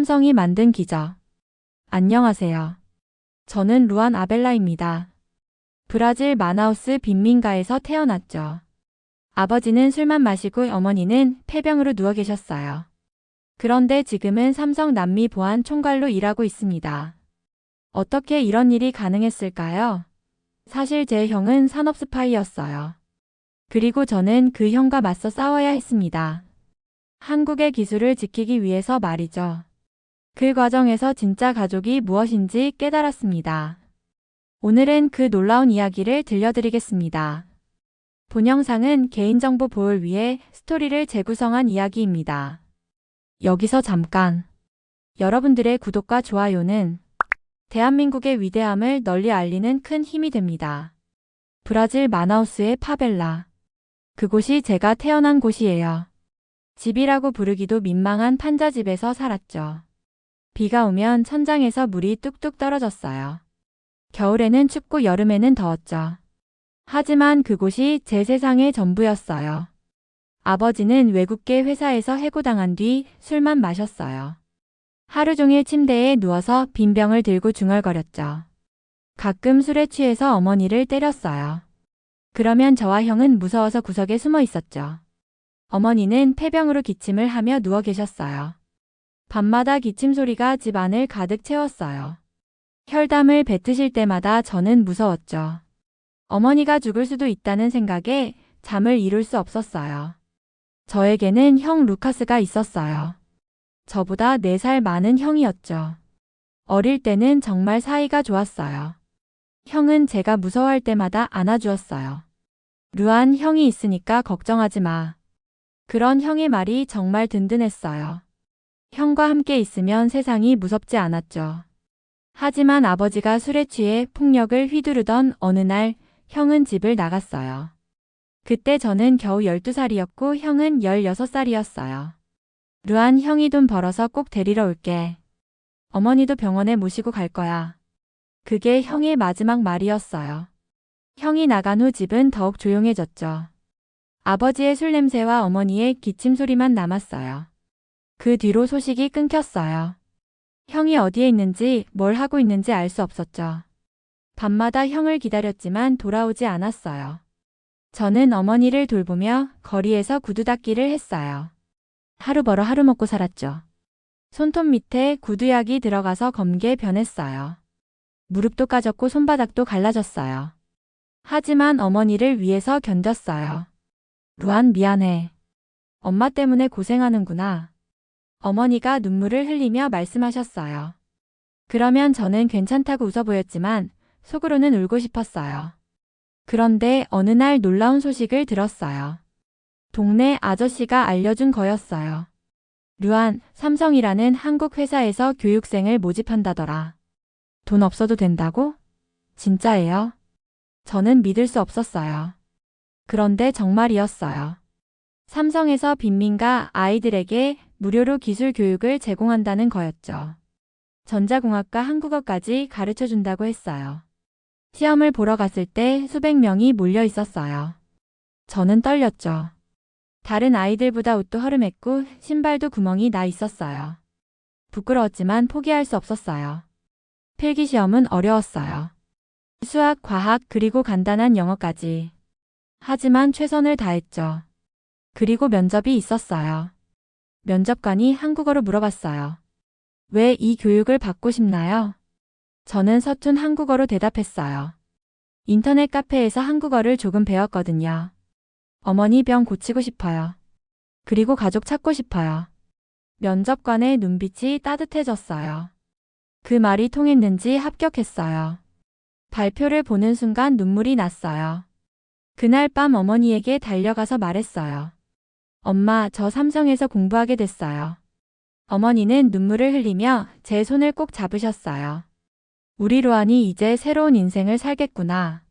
삼성이 만든 기적. 안녕하세요. 저는 루안 아벨라입니다. 브라질 마나우스 빈민가에서 태어났죠. 아버지는 술만 마시고 어머니는 폐병으로 누워 계셨어요. 그런데 지금은 삼성 남미 보안 총괄로 일하고 있습니다. 어떻게 이런 일이 가능했을까요? 사실 제 형은 산업 스파이였어요. 그리고 저는 그 형과 맞서 싸워야 했습니다. 한국의 기술을 지키기 위해서 말이죠. 그 과정에서 진짜 가족이 무엇인지 깨달았습니다. 오늘은 그 놀라운 이야기를 들려드리겠습니다. 본 영상은 개인정보 보호를 위해 스토리를 재구성한 이야기입니다. 여기서 잠깐. 여러분들의 구독과 좋아요는 대한민국의 위대함을 널리 알리는 큰 힘이 됩니다. 브라질 마나우스의 파벨라. 그곳이 제가 태어난 곳이에요. 집이라고 부르기도 민망한 판자집에서 살았죠. 비가 오면 천장에서 물이 뚝뚝 떨어졌어요. 겨울에는 춥고 여름에는 더웠죠. 하지만 그곳이 제 세상의 전부였어요. 아버지는 외국계 회사에서 해고당한 뒤 술만 마셨어요. 하루 종일 침대에 누워서 빈 병을 들고 중얼거렸죠. 가끔 술에 취해서 어머니를 때렸어요. 그러면 저와 형은 무서워서 구석에 숨어 있었죠. 어머니는 폐병으로 기침을 하며 누워 계셨어요. 밤마다 기침 소리가 집 안을 가득 채웠어요. 혈담을 뱉으실 때마다 저는 무서웠죠. 어머니가 죽을 수도 있다는 생각에 잠을 이룰 수 없었어요. 저에게는 형 루카스가 있었어요. 저보다 4살 많은 형이었죠. 어릴 때는 정말 사이가 좋았어요. 형은 제가 무서워할 때마다 안아주었어요. 루안, 형이 있으니까 걱정하지 마. 그런 형의 말이 정말 든든했어요. 형과 함께 있으면 세상이 무섭지 않았죠. 하지만 아버지가 술에 취해 폭력을 휘두르던 어느 날 형은 집을 나갔어요. 그때 저는 겨우 12살이었고 형은 16살이었어요. 루안, 형이 돈 벌어서 꼭 데리러 올게. 어머니도 병원에 모시고 갈 거야. 그게 형의 마지막 말이었어요. 형이 나간 후 집은 더욱 조용해졌죠. 아버지의 술 냄새와 어머니의 기침 소리만 남았어요. 그 뒤로 소식이 끊겼어요. 형이 어디에 있는지 뭘 하고 있는지 알 수 없었죠. 밤마다 형을 기다렸지만 돌아오지 않았어요. 저는 어머니를 돌보며 거리에서 구두 닦기를 했어요. 하루 벌어 하루 먹고 살았죠. 손톱 밑에 구두약이 들어가서 검게 변했어요. 무릎도 까졌고 손바닥도 갈라졌어요. 하지만 어머니를 위해서 견뎠어요. 루안, 미안해. 엄마 때문에 고생하는구나. 어머니가 눈물을 흘리며 말씀하셨어요. 그러면 저는 괜찮다고 웃어 보였지만 속으로는 울고 싶었어요. 그런데 어느 날 놀라운 소식을 들었어요. 동네 아저씨가 알려준 거였어요. 루안, 삼성이라는 한국 회사에서 교육생을 모집한다더라. 돈 없어도 된다고? 진짜예요? 저는 믿을 수 없었어요. 그런데 정말이었어요. 삼성에서 빈민가 아이들에게 무료로 기술 교육을 제공한다는 거였죠. 전자공학과 한국어까지 가르쳐 준다고 했어요. 시험을 보러 갔을 때 수백 명이 몰려 있었어요. 저는 떨렸죠. 다른 아이들보다 옷도 허름했고 신발도 구멍이 나 있었어요. 부끄러웠지만 포기할 수 없었어요. 필기시험은 어려웠어요. 수학, 과학, 그리고 간단한 영어까지. 하지만 최선을 다했죠. 그리고 면접이 있었어요. 면접관이 한국어로 물어봤어요. 왜 이 교육을 받고 싶나요? 저는 서툰 한국어로 대답했어요. 인터넷 카페에서 한국어를 조금 배웠거든요. 어머니 병 고치고 싶어요. 그리고 가족 찾고 싶어요. 면접관의 눈빛이 따뜻해졌어요. 그 말이 통했는지 합격했어요. 발표를 보는 순간 눈물이 났어요. 그날 밤 어머니에게 달려가서 말했어요. 엄마, 저 삼성에서 공부하게 됐어요. 어머니는 눈물을 흘리며 제 손을 꼭 잡으셨어요. 우리 루안이 이제 새로운 인생을 살겠구나.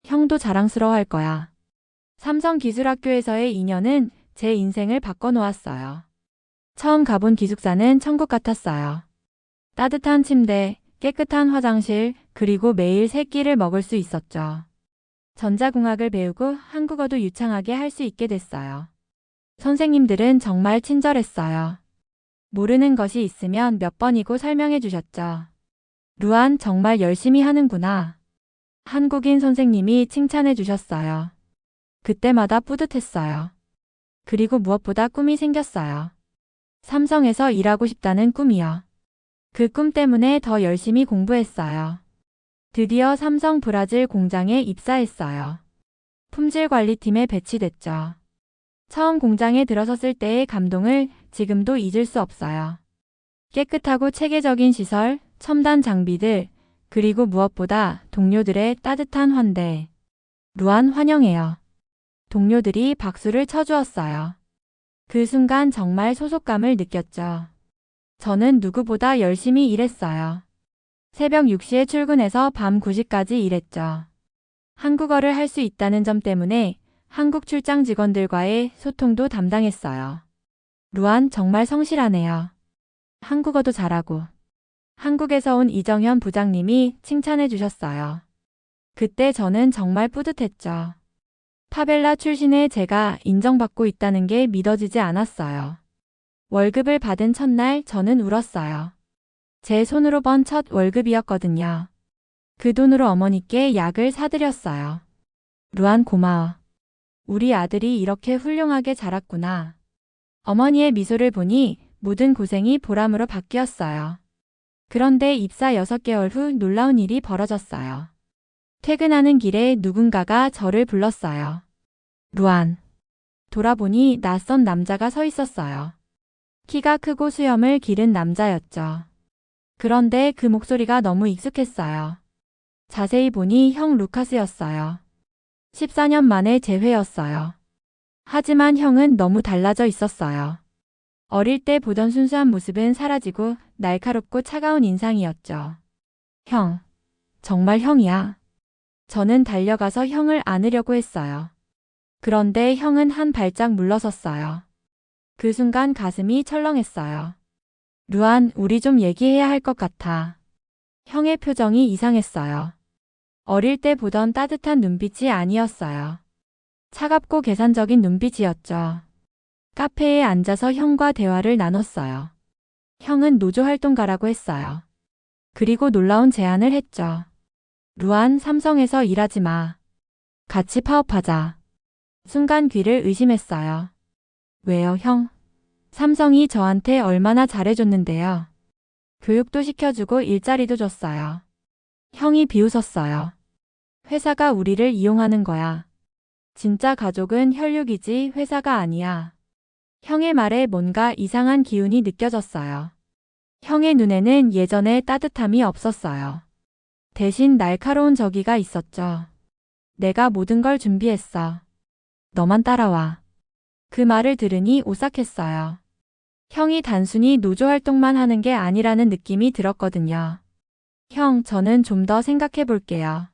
형도 자랑스러워할 거야. 삼성기술학교에서의 2년은 제 인생을 바꿔놓았어요. 처음 가본 기숙사는 천국 같았어요. 따뜻한 침대, 깨끗한 화장실, 그리고 매일 세 끼를 먹을 수 있었죠. 전자공학을 배우고 한국어도 유창하게 할 수 있게 됐어요. 선생님들은 정말 친절했어요. 모르는 것이 있으면 몇 번이고 설명해 주셨죠. 루안 정말 열심히 하는구나. 한국인 선생님이 칭찬해 주셨어요. 그때마다 뿌듯했어요. 그리고 무엇보다 꿈이 생겼어요. 삼성에서 일하고 싶다는 꿈이요. 그 꿈 때문에 더 열심히 공부했어요. 드디어 삼성 브라질 공장에 입사했어요. 품질관리팀에 배치됐죠. 처음 공장에 들어섰을 때의 감동을 지금도 잊을 수 없어요. 깨끗하고 체계적인 시설, 첨단 장비들, 그리고 무엇보다 동료들의 따뜻한 환대. 루안 환영해요. 동료들이 박수를 쳐주었어요. 그 순간 정말 소속감을 느꼈죠. 저는 누구보다 열심히 일했어요. 새벽 6시에 출근해서 밤 9시까지 일했죠. 한국어를 할 수 있다는 점 때문에 한국 출장 직원들과의 소통도 담당했어요. 루안 정말 성실하네요. 한국어도 잘하고. 한국에서 온 이정현 부장님이 칭찬해 주셨어요. 그때 저는 정말 뿌듯했죠. 파벨라 출신의 제가 인정받고 있다는 게 믿어지지 않았어요. 월급을 받은 첫날 저는 울었어요. 제 손으로 번 첫 월급이었거든요. 그 돈으로 어머니께 약을 사드렸어요. 루안 고마워. 우리 아들이 이렇게 훌륭하게 자랐구나. 어머니의 미소를 보니 모든 고생이 보람으로 바뀌었어요. 그런데 입사 6개월 후 놀라운 일이 벌어졌어요. 퇴근하는 길에 누군가가 저를 불렀어요. 루안. 돌아보니 낯선 남자가 서 있었어요. 키가 크고 수염을 기른 남자였죠. 그런데 그 목소리가 너무 익숙했어요. 자세히 보니 형 루카스였어요. 14년 만에 재회였어요. 하지만 형은 너무 달라져 있었어요. 어릴 때 보던 순수한 모습은 사라지고 날카롭고 차가운 인상이었죠. 형. 정말 형이야. 저는 달려가서 형을 안으려고 했어요. 그런데 형은 한 발짝 물러섰어요. 그 순간 가슴이 철렁했어요. 루안, 우리 좀 얘기해야 할 것 같아. 형의 표정이 이상했어요. 어릴 때 보던 따뜻한 눈빛이 아니었어요. 차갑고 계산적인 눈빛이었죠. 카페에 앉아서 형과 대화를 나눴어요. 형은 노조 활동가라고 했어요. 그리고 놀라운 제안을 했죠. 루안, 삼성에서 일하지 마. 같이 파업하자. 순간 귀를 의심했어요. 왜요, 형? 삼성이 저한테 얼마나 잘해줬는데요. 교육도 시켜주고 일자리도 줬어요. 형이 비웃었어요. 회사가 우리를 이용하는 거야. 진짜 가족은 혈육이지 회사가 아니야. 형의 말에 뭔가 이상한 기운이 느껴졌어요. 형의 눈에는 예전의 따뜻함이 없었어요. 대신 날카로운 저기가 있었죠. 내가 모든 걸 준비했어. 너만 따라와. 그 말을 들으니 오싹했어요. 형이 단순히 노조 활동만 하는 게 아니라는 느낌이 들었거든요. 형, 저는 좀 더 생각해 볼게요.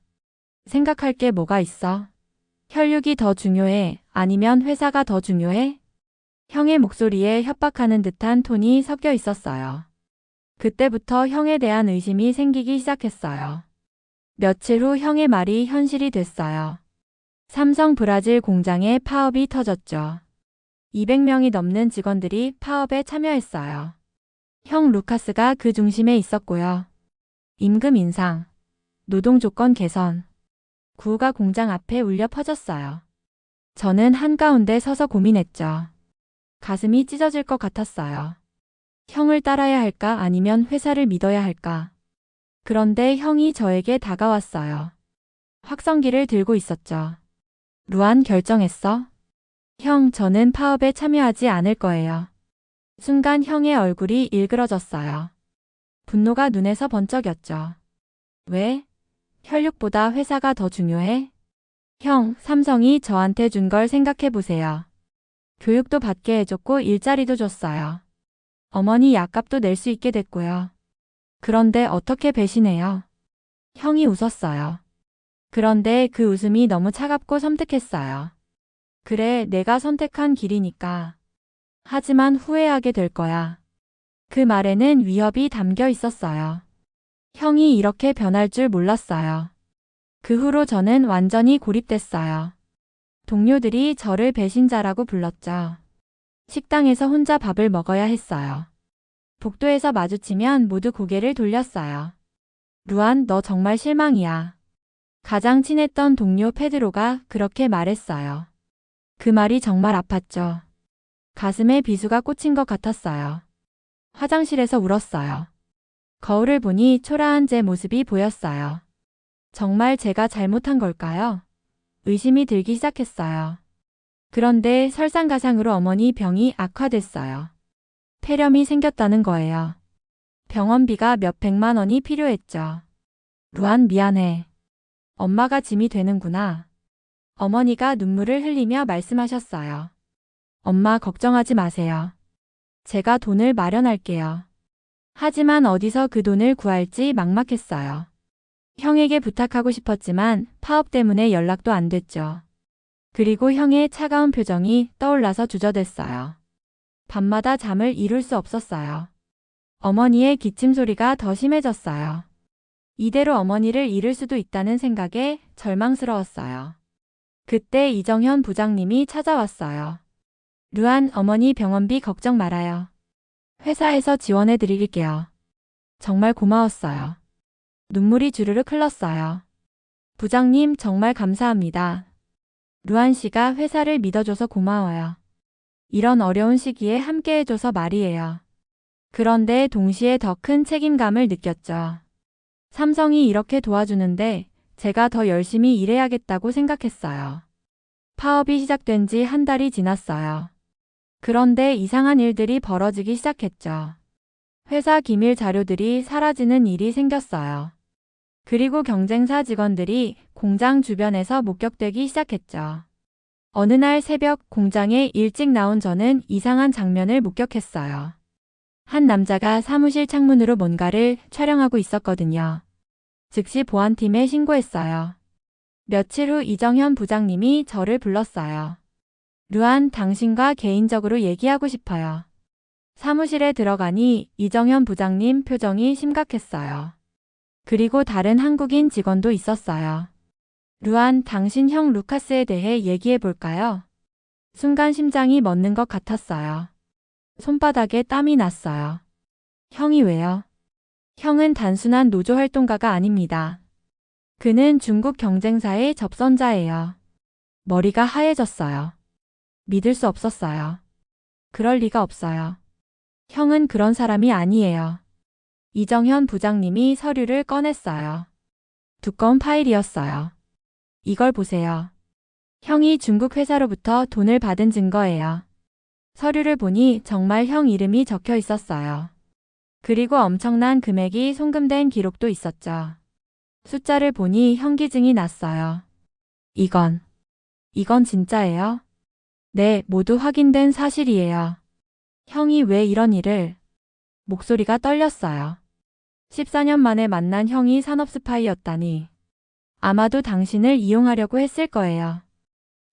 생각할 게 뭐가 있어? 혈육이 더 중요해? 아니면 회사가 더 중요해? 형의 목소리에 협박하는 듯한 톤이 섞여 있었어요. 그때부터 형에 대한 의심이 생기기 시작했어요. 며칠 후 형의 말이 현실이 됐어요. 삼성 브라질 공장에 파업이 터졌죠. 200명이 넘는 직원들이 파업에 참여했어요. 형 루카스가 그 중심에 있었고요. 임금 인상, 노동 조건 개선, 구호가 공장 앞에 울려 퍼졌어요. 저는 한가운데 서서 고민했죠. 가슴이 찢어질 것 같았어요. 형을 따라야 할까 아니면 회사를 믿어야 할까? 그런데 형이 저에게 다가왔어요. 확성기를 들고 있었죠. 루안, 결정했어? 형, 저는 파업에 참여하지 않을 거예요. 순간 형의 얼굴이 일그러졌어요. 분노가 눈에서 번쩍였죠. 왜? 혈육보다 회사가 더 중요해? 형, 삼성이 저한테 준 걸 생각해 보세요. 교육도 받게 해줬고 일자리도 줬어요. 어머니 약값도 낼 수 있게 됐고요. 그런데 어떻게 배신해요? 형이 웃었어요. 그런데 그 웃음이 너무 차갑고 섬뜩했어요. 그래, 내가 선택한 길이니까. 하지만 후회하게 될 거야. 그 말에는 위협이 담겨 있었어요. 형이 이렇게 변할 줄 몰랐어요. 그 후로 저는 완전히 고립됐어요. 동료들이 저를 배신자라고 불렀죠. 식당에서 혼자 밥을 먹어야 했어요. 복도에서 마주치면 모두 고개를 돌렸어요. 루안, 너 정말 실망이야. 가장 친했던 동료 페드로가 그렇게 말했어요. 그 말이 정말 아팠죠. 가슴에 비수가 꽂힌 것 같았어요. 화장실에서 울었어요. 거울을 보니 초라한 제 모습이 보였어요. 정말 제가 잘못한 걸까요? 의심이 들기 시작했어요. 그런데 설상가상으로 어머니 병이 악화됐어요. 폐렴이 생겼다는 거예요. 병원비가 몇백만 원이 필요했죠. 루안, 미안해. 엄마가 짐이 되는구나. 어머니가 눈물을 흘리며 말씀하셨어요. 엄마, 걱정하지 마세요. 제가 돈을 마련할게요. 하지만 어디서 그 돈을 구할지 막막했어요. 형에게 부탁하고 싶었지만 파업 때문에 연락도 안 됐죠. 그리고 형의 차가운 표정이 떠올라서 주저됐어요. 밤마다 잠을 이룰 수 없었어요. 어머니의 기침 소리가 더 심해졌어요. 이대로 어머니를 잃을 수도 있다는 생각에 절망스러웠어요. 그때 이정현 부장님이 찾아왔어요. 루안, 어머니 병원비 걱정 말아요. 회사에서 지원해 드릴게요. 정말 고마웠어요. 눈물이 주르륵 흘렀어요. 부장님, 정말 감사합니다. 루안 씨가 회사를 믿어줘서 고마워요. 이런 어려운 시기에 함께해줘서 말이에요. 그런데 동시에 더 큰 책임감을 느꼈죠. 삼성이 이렇게 도와주는데 제가 더 열심히 일해야겠다고 생각했어요. 파업이 시작된 지 한 달이 지났어요. 그런데 이상한 일들이 벌어지기 시작했죠. 회사 기밀 자료들이 사라지는 일이 생겼어요. 그리고 경쟁사 직원들이 공장 주변에서 목격되기 시작했죠. 어느 날 새벽 공장에 일찍 나온 저는 이상한 장면을 목격했어요. 한 남자가 사무실 창문으로 뭔가를 촬영하고 있었거든요. 즉시 보안팀에 신고했어요. 며칠 후 이정현 부장님이 저를 불렀어요. 루안, 당신과 개인적으로 얘기하고 싶어요. 사무실에 들어가니 이정현 부장님 표정이 심각했어요. 그리고 다른 한국인 직원도 있었어요. 루안, 당신 형 루카스에 대해 얘기해 볼까요? 순간 심장이 멎는 것 같았어요. 손바닥에 땀이 났어요. 형이 왜요? 형은 단순한 노조 활동가가 아닙니다. 그는 중국 경쟁사의 접선자예요. 머리가 하얘졌어요. 믿을 수 없었어요. 그럴 리가 없어요. 형은 그런 사람이 아니에요. 이정현 부장님이 서류를 꺼냈어요. 두꺼운 파일이었어요. 이걸 보세요. 형이 중국 회사로부터 돈을 받은 증거예요. 서류를 보니 정말 형 이름이 적혀 있었어요. 그리고 엄청난 금액이 송금된 기록도 있었죠. 숫자를 보니 현기증이 났어요. 이건 진짜예요? 네, 모두 확인된 사실이에요. 형이 왜 이런 일을? 목소리가 떨렸어요. 14년 만에 만난 형이 산업 스파이였다니. 아마도 당신을 이용하려고 했을 거예요.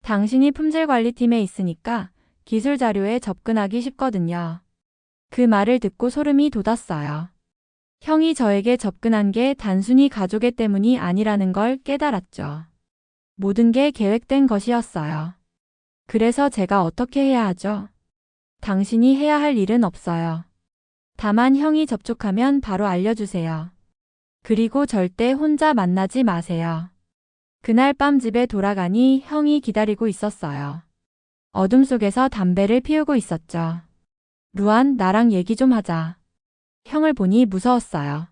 당신이 품질관리팀에 있으니까 기술 자료에 접근하기 쉽거든요. 그 말을 듣고 소름이 돋았어요. 형이 저에게 접근한 게 단순히 가족의 때문이 아니라는 걸 깨달았죠. 모든 게 계획된 것이었어요. 그래서 제가 어떻게 해야 하죠? 당신이 해야 할 일은 없어요. 다만 형이 접촉하면 바로 알려주세요. 그리고 절대 혼자 만나지 마세요. 그날 밤 집에 돌아가니 형이 기다리고 있었어요. 어둠 속에서 담배를 피우고 있었죠. 루안, 나랑 얘기 좀 하자. 형을 보니 무서웠어요.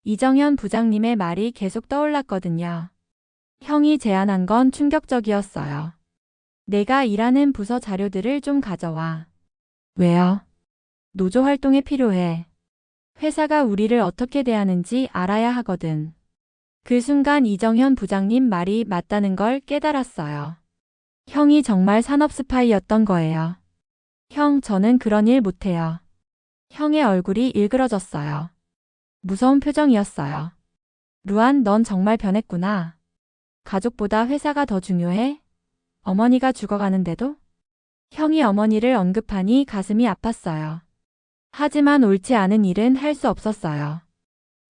이정현 부장님의 말이 계속 떠올랐거든요. 형이 제안한 건 충격적이었어요. 내가 일하는 부서 자료들을 좀 가져와. 왜요? 노조 활동에 필요해. 회사가 우리를 어떻게 대하는지 알아야 하거든. 그 순간 이정현 부장님 말이 맞다는 걸 깨달았어요. 형이 정말 산업 스파이였던 거예요. 형, 저는 그런 일 못해요. 형의 얼굴이 일그러졌어요. 무서운 표정이었어요. 루안, 넌 정말 변했구나. 가족보다 회사가 더 중요해? 어머니가 죽어가는데도? 형이 어머니를 언급하니 가슴이 아팠어요. 하지만 옳지 않은 일은 할 수 없었어요.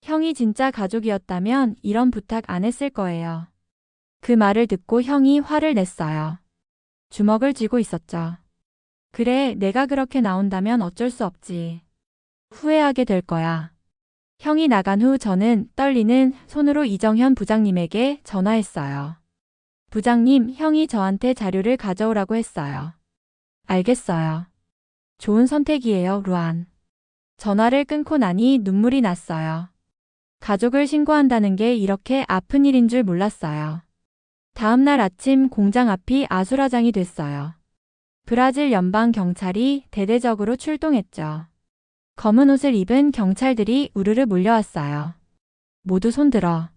형이 진짜 가족이었다면 이런 부탁 안 했을 거예요. 그 말을 듣고 형이 화를 냈어요. 주먹을 쥐고 있었죠. 그래, 내가 그렇게 나온다면 어쩔 수 없지. 후회하게 될 거야. 형이 나간 후 저는 떨리는 손으로 이정현 부장님에게 전화했어요. 부장님, 형이 저한테 자료를 가져오라고 했어요. 알겠어요. 좋은 선택이에요, 루안. 전화를 끊고 나니 눈물이 났어요. 가족을 신고한다는 게 이렇게 아픈 일인 줄 몰랐어요. 다음 날 아침 공장 앞이 아수라장이 됐어요. 브라질 연방 경찰이 대대적으로 출동했죠. 검은 옷을 입은 경찰들이 우르르 몰려왔어요. 모두 손들어.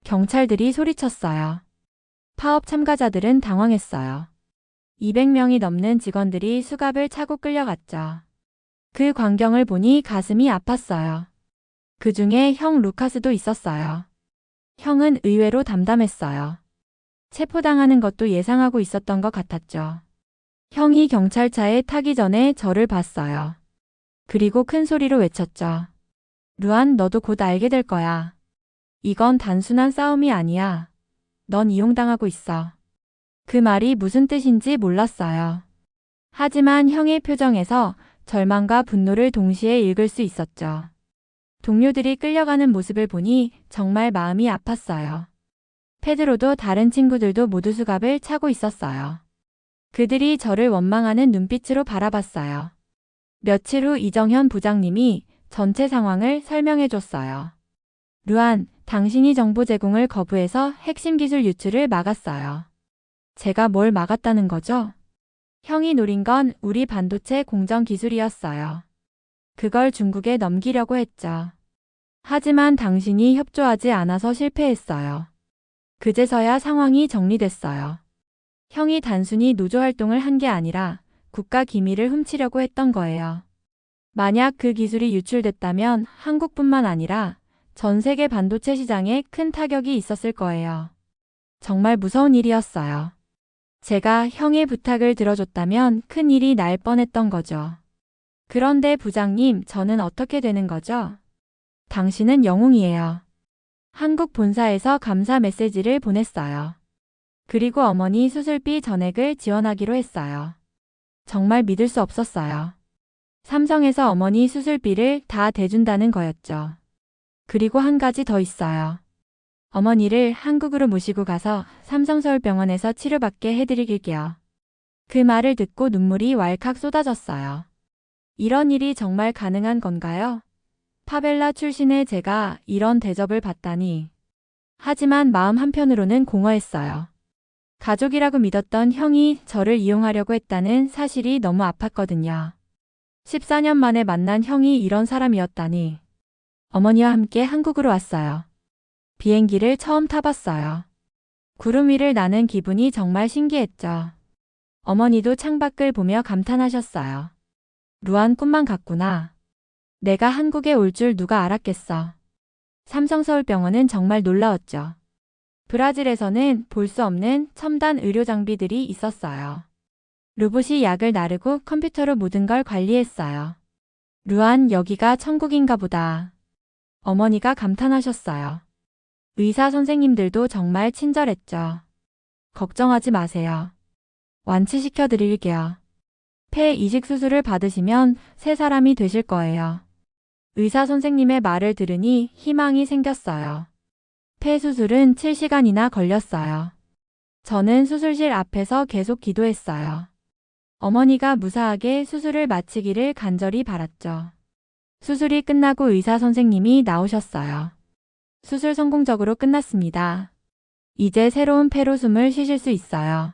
경찰들이 소리쳤어요. 파업 참가자들은 당황했어요. 200명이 넘는 직원들이 수갑을 차고 끌려갔죠. 그 광경을 보니 가슴이 아팠어요. 그 중에 형 루카스도 있었어요. 형은 의외로 담담했어요. 체포당하는 것도 예상하고 있었던 것 같았죠. 형이 경찰차에 타기 전에 저를 봤어요. 그리고 큰 소리로 외쳤죠. 루안, 너도 곧 알게 될 거야. 이건 단순한 싸움이 아니야. 넌 이용당하고 있어. 그 말이 무슨 뜻인지 몰랐어요. 하지만 형의 표정에서 절망과 분노를 동시에 읽을 수 있었죠. 동료들이 끌려가는 모습을 보니 정말 마음이 아팠어요. 페드로도 다른 친구들도 모두 수갑을 차고 있었어요. 그들이 저를 원망하는 눈빛으로 바라봤어요. 며칠 후 이정현 부장님이 전체 상황을 설명해 줬어요. 루안, 당신이 정보 제공을 거부해서 핵심 기술 유출을 막았어요. 제가 뭘 막았다는 거죠? 형이 노린 건 우리 반도체 공정 기술이었어요. 그걸 중국에 넘기려고 했죠. 하지만 당신이 협조하지 않아서 실패했어요. 그제서야 상황이 정리됐어요. 형이 단순히 노조 활동을 한 게 아니라 국가 기밀을 훔치려고 했던 거예요. 만약 그 기술이 유출됐다면 한국뿐만 아니라 전 세계 반도체 시장에 큰 타격이 있었을 거예요. 정말 무서운 일이었어요. 제가 형의 부탁을 들어줬다면 큰 일이 날 뻔했던 거죠. 그런데 부장님, 저는 어떻게 되는 거죠? 당신은 영웅이에요. 한국 본사에서 감사 메시지를 보냈어요. 그리고 어머니 수술비 전액을 지원하기로 했어요. 정말 믿을 수 없었어요. 삼성에서 어머니 수술비를 다 대준다는 거였죠. 그리고 한 가지 더 있어요. 어머니를 한국으로 모시고 가서 삼성서울병원에서 치료받게 해드릴게요. 그 말을 듣고 눈물이 왈칵 쏟아졌어요. 이런 일이 정말 가능한 건가요? 파벨라 출신의 제가 이런 대접을 받다니. 하지만 마음 한편으로는 공허했어요. 가족이라고 믿었던 형이 저를 이용하려고 했다는 사실이 너무 아팠거든요. 14년 만에 만난 형이 이런 사람이었다니. 어머니와 함께 한국으로 왔어요. 비행기를 처음 타봤어요. 구름 위를 나는 기분이 정말 신기했죠. 어머니도 창밖을 보며 감탄하셨어요. 루안 꿈만 같구나. 내가 한국에 올 줄 누가 알았겠어. 삼성서울병원은 정말 놀라웠죠. 브라질에서는 볼 수 없는 첨단 의료 장비들이 있었어요. 로봇이 약을 나르고 컴퓨터로 모든 걸 관리했어요. 루안, 여기가 천국인가 보다. 어머니가 감탄하셨어요. 의사 선생님들도 정말 친절했죠. 걱정하지 마세요. 완치시켜 드릴게요. 폐 이식 수술을 받으시면 새 사람이 되실 거예요. 의사 선생님의 말을 들으니 희망이 생겼어요. 폐 수술은 7시간이나 걸렸어요. 저는 수술실 앞에서 계속 기도했어요. 어머니가 무사하게 수술을 마치기를 간절히 바랐죠. 수술이 끝나고 의사 선생님이 나오셨어요. 수술 성공적으로 끝났습니다. 이제 새로운 폐로 숨을 쉬실 수 있어요.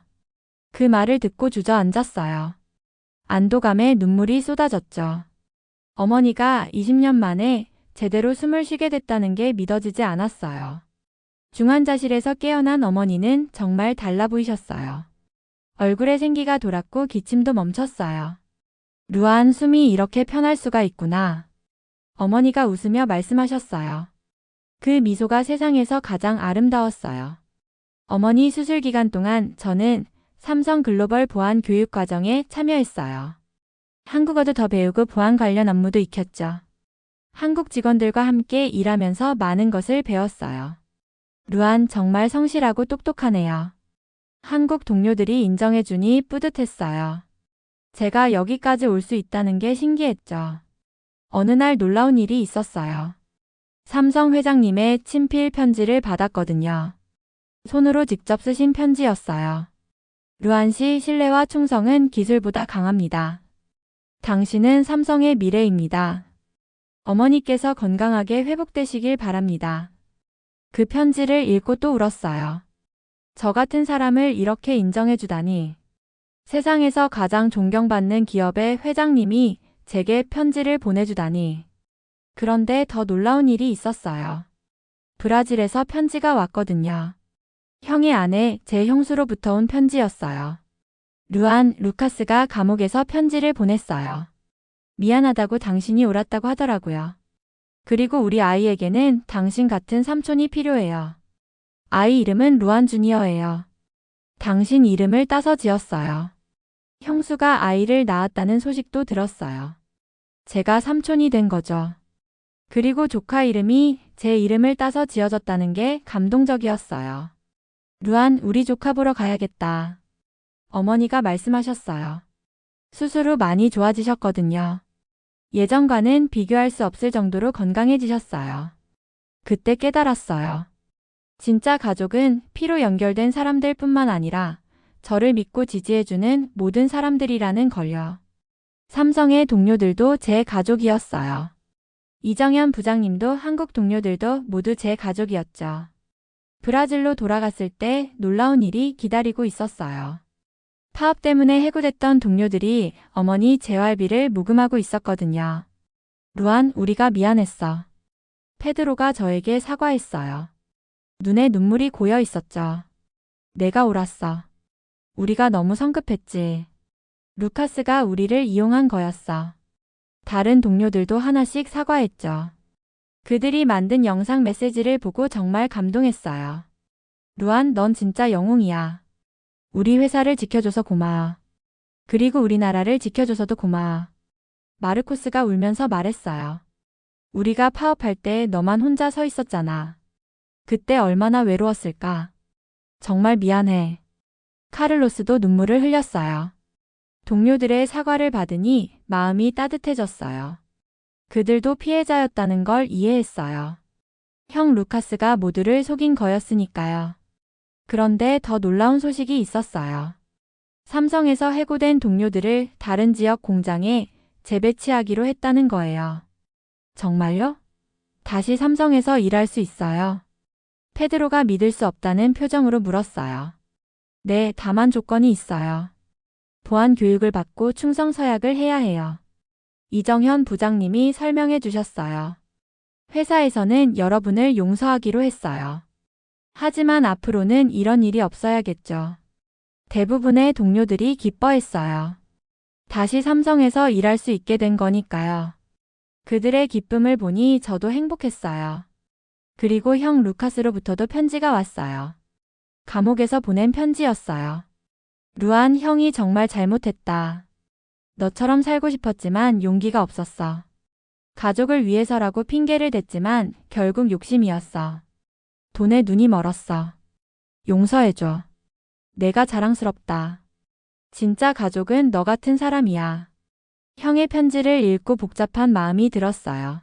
그 말을 듣고 주저앉았어요. 안도감에 눈물이 쏟아졌죠. 어머니가 20년 만에 제대로 숨을 쉬게 됐다는 게 믿어지지 않았어요. 중환자실에서 깨어난 어머니는 정말 달라 보이셨어요. 얼굴에 생기가 돌았고 기침도 멈췄어요. 루안, 숨이 이렇게 편할 수가 있구나. 어머니가 웃으며 말씀하셨어요. 그 미소가 세상에서 가장 아름다웠어요. 어머니 수술 기간 동안 저는 삼성 글로벌 보안 교육 과정에 참여했어요. 한국어도 더 배우고 보안 관련 업무도 익혔죠. 한국 직원들과 함께 일하면서 많은 것을 배웠어요. 루안, 정말 성실하고 똑똑하네요. 한국 동료들이 인정해주니 뿌듯했어요. 제가 여기까지 올 수 있다는 게 신기했죠. 어느 날 놀라운 일이 있었어요. 삼성 회장님의 친필 편지를 받았거든요. 손으로 직접 쓰신 편지였어요. 루안 씨, 신뢰와 충성은 기술보다 강합니다. 당신은 삼성의 미래입니다. 어머니께서 건강하게 회복되시길 바랍니다. 그 편지를 읽고 또 울었어요. 저 같은 사람을 이렇게 인정해주다니. 세상에서 가장 존경받는 기업의 회장님이 제게 편지를 보내주다니. 그런데 더 놀라운 일이 있었어요. 브라질에서 편지가 왔거든요. 형의 아내, 제 형수로부터 온 편지였어요. 루안, 루카스가 감옥에서 편지를 보냈어요. 미안하다고 당신이 옳았다고 하더라고요. 그리고 우리 아이에게는 당신 같은 삼촌이 필요해요. 아이 이름은 루안 주니어예요. 당신 이름을 따서 지었어요. 형수가 아이를 낳았다는 소식도 들었어요. 제가 삼촌이 된 거죠. 그리고 조카 이름이 제 이름을 따서 지어졌다는 게 감동적이었어요. 루안, 우리 조카 보러 가야겠다. 어머니가 말씀하셨어요. 수술 후 많이 좋아지셨거든요. 예전과는 비교할 수 없을 정도로 건강해지셨어요. 그때 깨달았어요. 진짜 가족은 피로 연결된 사람들 뿐만 아니라 저를 믿고 지지해주는 모든 사람들이라는 걸요. 삼성의 동료들도 제 가족이었어요. 이정현 부장님도 한국 동료들도 모두 제 가족이었죠. 브라질로 돌아갔을 때 놀라운 일이 기다리고 있었어요. 파업 때문에 해고됐던 동료들이 어머니 재활비를 모금하고 있었거든요. 루안, 우리가 미안했어. 페드로가 저에게 사과했어요. 눈에 눈물이 고여 있었죠. 내가 옳았어. 우리가 너무 성급했지. 루카스가 우리를 이용한 거였어. 다른 동료들도 하나씩 사과했죠. 그들이 만든 영상 메시지를 보고 정말 감동했어요. 루안, 넌 진짜 영웅이야. 우리 회사를 지켜줘서 고마워. 그리고 우리나라를 지켜줘서도 고마워. 마르코스가 울면서 말했어요. 우리가 파업할 때 너만 혼자 서 있었잖아. 그때 얼마나 외로웠을까. 정말 미안해. 카를로스도 눈물을 흘렸어요. 동료들의 사과를 받으니 마음이 따뜻해졌어요. 그들도 피해자였다는 걸 이해했어요. 형 루카스가 모두를 속인 거였으니까요. 그런데 더 놀라운 소식이 있었어요. 삼성에서 해고된 동료들을 다른 지역 공장에 재배치하기로 했다는 거예요. 정말요? 다시 삼성에서 일할 수 있어요? 페드로가 믿을 수 없다는 표정으로 물었어요. 네, 다만 조건이 있어요. 보안 교육을 받고 충성 서약을 해야 해요. 이정현 부장님이 설명해 주셨어요. 회사에서는 여러분을 용서하기로 했어요. 하지만 앞으로는 이런 일이 없어야겠죠. 대부분의 동료들이 기뻐했어요. 다시 삼성에서 일할 수 있게 된 거니까요. 그들의 기쁨을 보니 저도 행복했어요. 그리고 형 루카스로부터도 편지가 왔어요. 감옥에서 보낸 편지였어요. 루안, 형이 정말 잘못했다. 너처럼 살고 싶었지만 용기가 없었어. 가족을 위해서라고 핑계를 댔지만 결국 욕심이었어. 돈에 눈이 멀었어. 용서해줘. 내가 자랑스럽다. 진짜 가족은 너 같은 사람이야. 형의 편지를 읽고 복잡한 마음이 들었어요.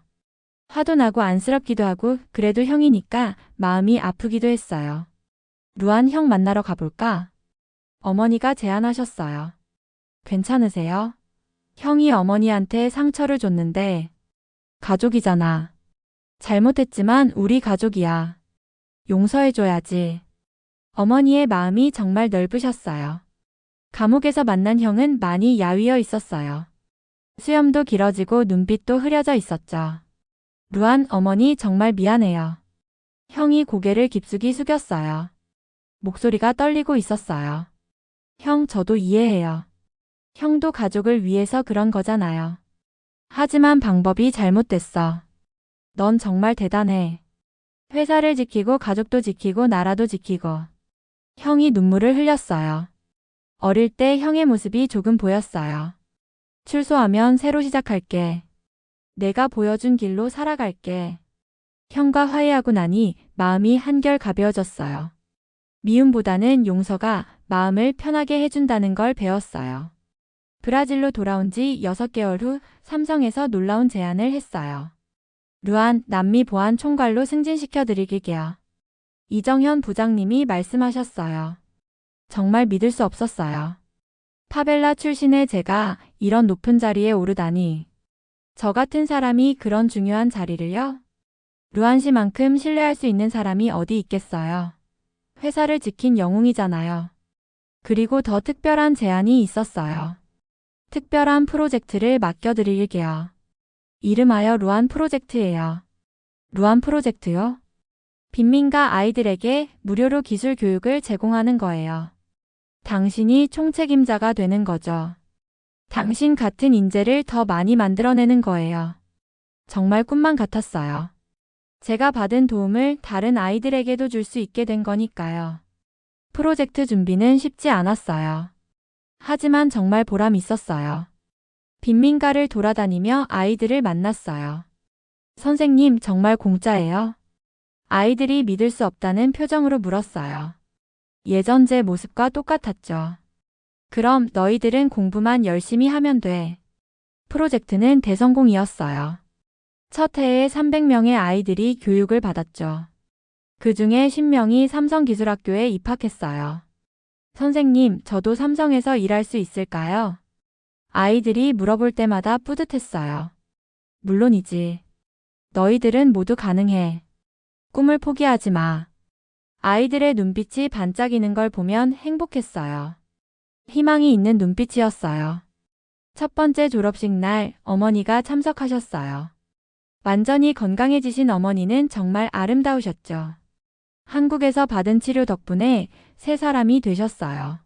화도 나고 안쓰럽기도 하고 그래도 형이니까 마음이 아프기도 했어요. 루안, 형 만나러 가볼까? 어머니가 제안하셨어요. 괜찮으세요? 형이 어머니한테 상처를 줬는데 가족이잖아. 잘못했지만 우리 가족이야. 용서해줘야지. 어머니의 마음이 정말 넓으셨어요. 감옥에서 만난 형은 많이 야위어 있었어요. 수염도 길어지고 눈빛도 흐려져 있었죠. 루안, 어머니 정말 미안해요. 형이 고개를 깊숙이 숙였어요. 목소리가 떨리고 있었어요. 형, 저도 이해해요. 형도 가족을 위해서 그런 거잖아요. 하지만 방법이 잘못됐어. 넌 정말 대단해. 회사를 지키고 가족도 지키고 나라도 지키고. 형이 눈물을 흘렸어요. 어릴 때 형의 모습이 조금 보였어요. 출소하면 새로 시작할게. 내가 보여준 길로 살아갈게. 형과 화해하고 나니 마음이 한결 가벼워졌어요. 미움보다는 용서가 마음을 편하게 해준다는 걸 배웠어요. 브라질로 돌아온 지 6개월 후 삼성에서 놀라운 제안을 했어요. 루안 남미 보안 총괄로 승진시켜 드리게요. 이정현 부장님이 말씀하셨어요. 정말 믿을 수 없었어요. 파벨라 출신의 제가 이런 높은 자리에 오르다니. 저 같은 사람이 그런 중요한 자리를요? 루안 씨만큼 신뢰할 수 있는 사람이 어디 있겠어요. 회사를 지킨 영웅이잖아요. 그리고 더 특별한 제안이 있었어요. 특별한 프로젝트를 맡겨드릴게요. 이름하여 루안 프로젝트예요. 루안 프로젝트요? 빈민가 아이들에게 무료로 기술 교육을 제공하는 거예요. 당신이 총책임자가 되는 거죠. 당신 같은 인재를 더 많이 만들어내는 거예요. 정말 꿈만 같았어요. 제가 받은 도움을 다른 아이들에게도 줄 수 있게 된 거니까요. 프로젝트 준비는 쉽지 않았어요. 하지만 정말 보람 있었어요. 빈민가를 돌아다니며 아이들을 만났어요. 선생님, 정말 공짜예요? 아이들이 믿을 수 없다는 표정으로 물었어요. 예전 제 모습과 똑같았죠. 그럼 너희들은 공부만 열심히 하면 돼. 프로젝트는 대성공이었어요. 첫 해에 300명의 아이들이 교육을 받았죠. 그 중에 10명이 삼성기술학교에 입학했어요. 선생님, 저도 삼성에서 일할 수 있을까요? 아이들이 물어볼 때마다 뿌듯했어요. 물론이지. 너희들은 모두 가능해. 꿈을 포기하지 마. 아이들의 눈빛이 반짝이는 걸 보면 행복했어요. 희망이 있는 눈빛이었어요. 첫 번째 졸업식 날 어머니가 참석하셨어요. 완전히 건강해지신 어머니는 정말 아름다우셨죠. 한국에서 받은 치료 덕분에 새 사람이 되셨어요.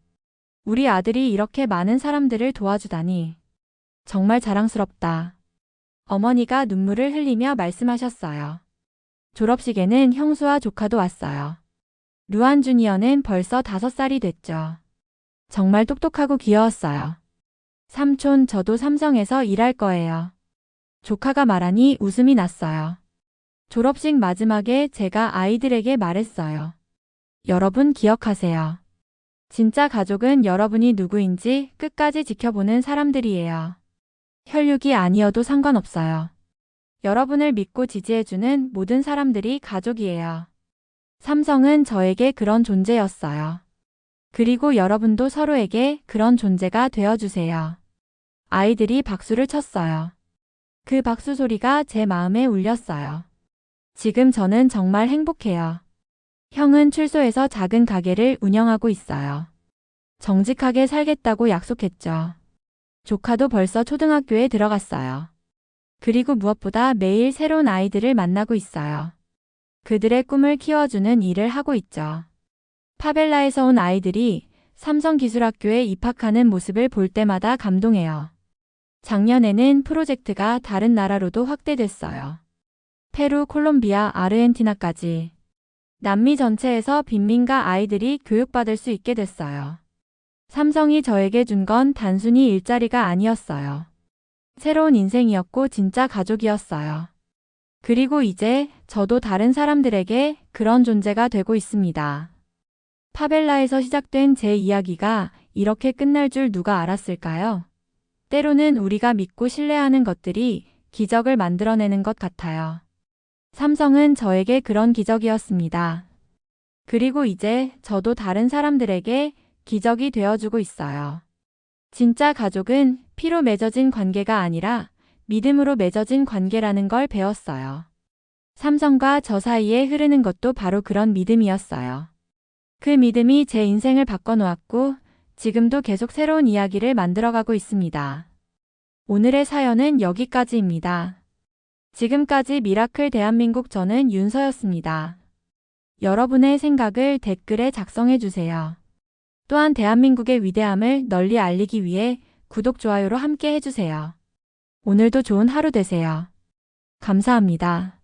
우리 아들이 이렇게 많은 사람들을 도와주다니. 정말 자랑스럽다. 어머니가 눈물을 흘리며 말씀하셨어요. 졸업식에는 형수와 조카도 왔어요. 루안 주니어는 벌써 5살이 됐죠. 정말 똑똑하고 귀여웠어요. 삼촌, 저도 삼성에서 일할 거예요. 조카가 말하니 웃음이 났어요. 졸업식 마지막에 제가 아이들에게 말했어요. 여러분 기억하세요. 진짜 가족은 여러분이 누구인지 끝까지 지켜보는 사람들이에요. 혈육이 아니어도 상관없어요. 여러분을 믿고 지지해주는 모든 사람들이 가족이에요. 삼성은 저에게 그런 존재였어요. 그리고 여러분도 서로에게 그런 존재가 되어주세요. 아이들이 박수를 쳤어요. 그 박수 소리가 제 마음에 울렸어요. 지금 저는 정말 행복해요. 형은 출소해서 작은 가게를 운영하고 있어요. 정직하게 살겠다고 약속했죠. 조카도 벌써 초등학교에 들어갔어요. 그리고 무엇보다 매일 새로운 아이들을 만나고 있어요. 그들의 꿈을 키워주는 일을 하고 있죠. 파벨라에서 온 아이들이 삼성기술학교에 입학하는 모습을 볼 때마다 감동해요. 작년에는 프로젝트가 다른 나라로도 확대됐어요. 페루, 콜롬비아, 아르헨티나까지. 남미 전체에서 빈민가 아이들이 교육받을 수 있게 됐어요. 삼성이 저에게 준 건 단순히 일자리가 아니었어요. 새로운 인생이었고 진짜 가족이었어요. 그리고 이제 저도 다른 사람들에게 그런 존재가 되고 있습니다. 파벨라에서 시작된 제 이야기가 이렇게 끝날 줄 누가 알았을까요? 때로는 우리가 믿고 신뢰하는 것들이 기적을 만들어내는 것 같아요. 삼성은 저에게 그런 기적이었습니다. 그리고 이제 저도 다른 사람들에게 기적이 되어주고 있어요. 진짜 가족은 피로 맺어진 관계가 아니라 믿음으로 맺어진 관계라는 걸 배웠어요. 삼성과 저 사이에 흐르는 것도 바로 그런 믿음이었어요. 그 믿음이 제 인생을 바꿔놓았고 지금도 계속 새로운 이야기를 만들어가고 있습니다. 오늘의 사연은 여기까지입니다. 지금까지 미라클 대한민국 저는 윤서였습니다. 여러분의 생각을 댓글에 작성해주세요. 또한 대한민국의 위대함을 널리 알리기 위해 구독, 좋아요로 함께 해주세요. 오늘도 좋은 하루 되세요. 감사합니다.